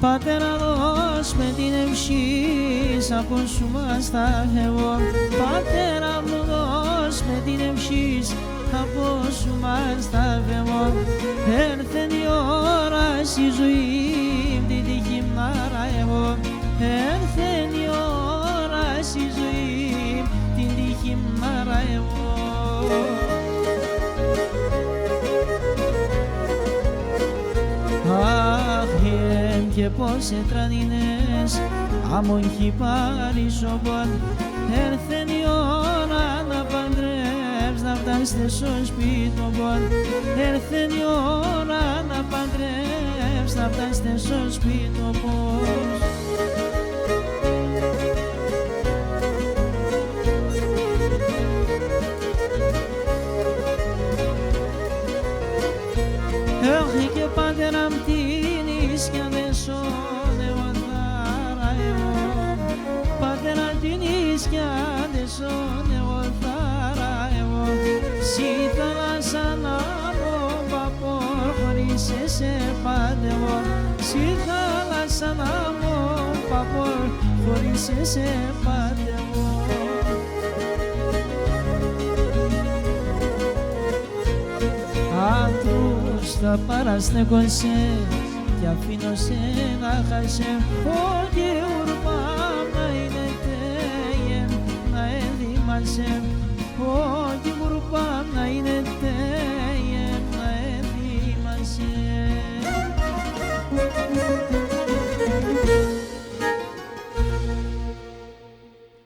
Πατέρα δώσ' με την ευχή, από σου μας τα φεύγω. Πατέρα μου δώσ' με την ευχή, από σου μας τα φεύγω. Έρθεν η ώρα στη ζωή, την τύχη μάρα εγώ. Έρθεν η ώρα στη ζωή, την τύχη μάρα εγώ. Αχ, και πώς ετρανίνες, αμοχή πάλι σοπών. Έρθεν η ώρα να παντρεύεις, να φτάσετε στο σπίτι μου. Έρθεν η ώρα να παντρεύεις, να φτάσετε στο σπίτι μου. Όχι και πατέρα μ' την ίσια δεν σώνε ορθάρα εγώ. Πατέρα την ίσια δεν σώνε ορθάρα εγώ. Συ θάλασσα να μου παπόρ χωρίς σε πάντευω. Συ θάλασσα να μου παπόρ χωρίς σε πάντευω. Άντρους θα παραστέκωσε κι αφήνω σε να χάσε. Ό,τι ουρπάμ να είναι τέγεν να ενδυμάσαι. Ό,τι ουρπάμ να είναι